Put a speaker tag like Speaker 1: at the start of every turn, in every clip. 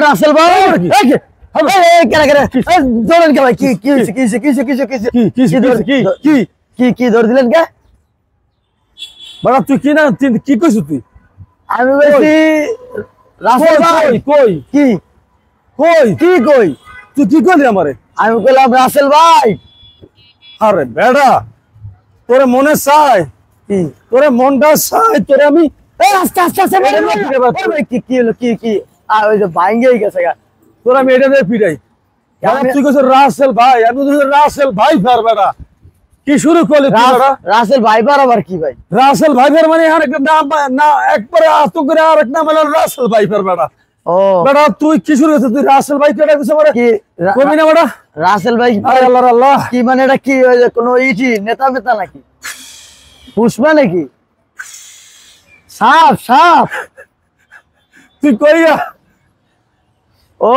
Speaker 1: রাসেল ভাই কি ধরে দিলেন কে
Speaker 2: বড় তুই কি না কি কইছ তুই
Speaker 1: আমি বলছি রাসেল ভাই
Speaker 2: কই
Speaker 1: কি
Speaker 2: কই
Speaker 1: কি কই
Speaker 2: তুই কি কইলি আমারে
Speaker 1: আমি বললাম রাসেল ভাই
Speaker 2: আরে বেড়া তোরে মনে চাই
Speaker 1: কি
Speaker 2: তোরে মনটা চাই তোরে আমি
Speaker 1: আস্তে আস্তে আস্তে কি কি হলো কি ওই যে ভাঙ্গেই গেছে গা
Speaker 2: তোরা আমি এটা দিয়ে পিটাই তুই কইছ রাসেল ভাই আমি রাসেল ভাই ফের বেড়া কি শুরু করলি তুই বেড়া
Speaker 1: রাসেল ভাইবার আবার কি ভাই
Speaker 2: রাসেল ভাই ফের মানে আরেক নাম না একবারে আস্ত করে আরেক নাম হলো রাসেল ভাই ফের বেড়া
Speaker 1: ও
Speaker 2: বেড়া তুই কি শুরু করছিস তুই রাসেল ভাই কেটে দিছ মানে
Speaker 1: কি
Speaker 2: কবি না বেড়া
Speaker 1: রাসেল ভাই
Speaker 2: আরে আল্লাহ আল্লাহ
Speaker 1: কি মানে এটা কি ওই যে কোনো ইটি নেতা মেতা নাকি পুষ্পা নাকি সাপ সাপ
Speaker 2: তুই কইয়া
Speaker 1: ও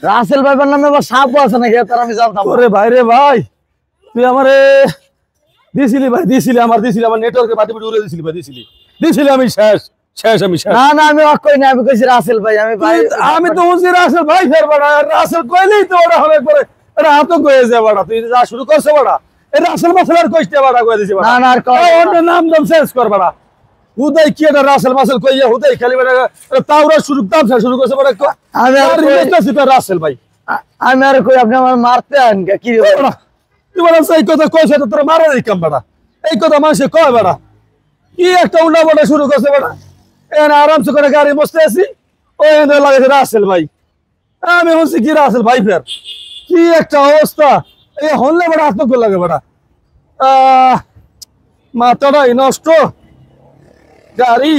Speaker 1: রাসেল ভাইবার নামে আবার সাপও আছে নাকি তার আমি জানতাম
Speaker 2: ওরে ভাই রে ভাই তুই আমারে দিছিলি ভাই দিছিলি আমার নেটওয়ার্কে বাটি বাটি উড়ে দিছিলি ভাই দিছিলি আমি শেষ আমি শেষ
Speaker 1: না না আমি অকই না আমি কইছি রাসেল ভাই আমি ভাই
Speaker 2: আমি তো বুঝি রাসেল ভাই ফের বড়া রাসেল কইলেই তো ওরা হবে পরে এটা আতঙ্ক হয়ে যায় বড়া তুই যা শুরু করছ বড়া এই রাসেল মাসলার কইতে বড়া কই দিছি বড়া
Speaker 1: না না আর
Speaker 2: ওর নাম চেঞ্জ কর বড়া হুদাই কি এটা রাসেল মাসল কইয়া হুদাই খালি বড়া তাওরা শুরু করছে বড়া
Speaker 1: আমি আর
Speaker 2: রাসেল ভাই
Speaker 1: আমি আর কই আপনি আমার মারতে আন কি
Speaker 2: বড়া তুই বড়া এই কথা কইছ তো তোর মারা দেই কাম বড়া এই কথা মানুষে কয় বড়া কি একটা উল্টা বড়া শুরু করছে বড়া এখানে আরামসে করে গাড়ি বসতে আছি ও এনে লাগে রাসেল ভাই আমি হচ্ছি কি রাসেল ভাই ফের কি একটা অবস্থা এই হলে বড় আতঙ্ক লাগে বড়া মাথাটাই নষ্ট গাড়ি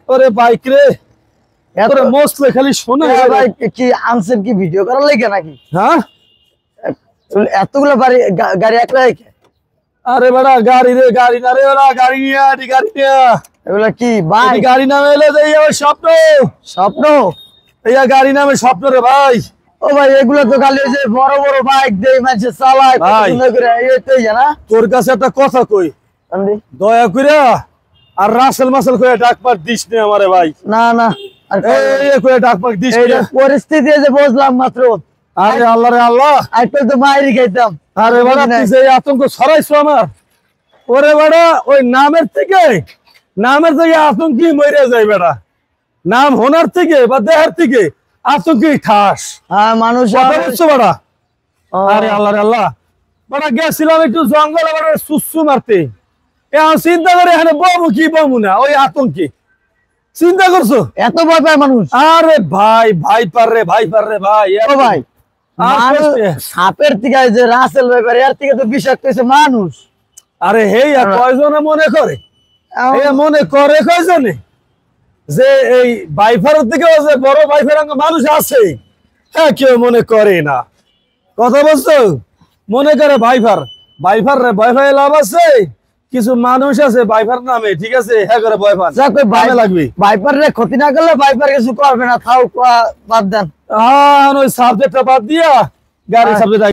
Speaker 2: ওরে বাইক রে এত মস্ত খালি শোনে
Speaker 1: ভাই কি আনছেন কি ভিডিও করার লাগে নাকি
Speaker 2: হ্যাঁ
Speaker 1: এতগুলো গাড়ি একলা
Speaker 2: আরে বড়া গাড়ি রে গাড়ি না রে বড়া গাড়ি নিয়া
Speaker 1: এগুলা কি ভাই
Speaker 2: গাড়ি নামে এলে যে স্বপ্ন
Speaker 1: স্বপ্ন
Speaker 2: এই গাড়ি নামে স্বপ্ন রে ভাই
Speaker 1: ও ভাই এগুলো তো খালি ওই যে বড় বড় বাইক দেই মানুষ চালায় পছন্দ করে এইটাই জানা
Speaker 2: তোর কাছে একটা কথা কই দয়া করে আর রাসেল মাসেল করে ডাকপার দিস নে আমারে ভাই
Speaker 1: না না
Speaker 2: এই করে ডাকপার দিস নে
Speaker 1: পরিস্থিতি যে বুঝলাম মাত্র
Speaker 2: আরে আল্লাহ রে আল্লাহ
Speaker 1: আজকাল তো মাইরি খাইতাম
Speaker 2: আরে বড়া তুই যে আতঙ্ক ছড়াইছো আমার ওরে বড়া ওই নামের থেকে আতঙ্কি মরে যায় বেড়া নাম হোনার থেকে বা দেহের থেকে আতঙ্কি ঠাস
Speaker 1: মানুষ
Speaker 2: বড়া আরে আল্লাহ রে আল্লাহ বড়া গেছিলাম একটু জঙ্গলে বড় সুসু মারতে এখন চিন্তা করে এখানে বমু না ওই আতঙ্কি চিন্তা করছো
Speaker 1: এত ভয় পায় মানুষ
Speaker 2: আরে ভাই পার রে ভাই
Speaker 1: ভাই সাপের থেকে যে রাসেল ভাই এর থেকে তো বিষাক্ত হয়েছে মানুষ
Speaker 2: আরে হেই আর কয়জনে মনে করে কয়জনে যে এই বাইফারের দিকে যে বড় বাইফার মানুষ আছে হ্যাঁ কেউ মনে করে না কথা বলছো মনে করে বাইফার রে বাইফার লাভ আছে কিছু মানুষ আছে বাইফার নামে ঠিক আছে হ্যাঁ করে বাইফার লাগবে
Speaker 1: বাইফার রে ক্ষতি না করলে বাইফার কিছু করবে না থাও বাদ দেন
Speaker 2: ওই সাবজেক্টটা বাদ দিয়া গাড়ি সাবজেক্ট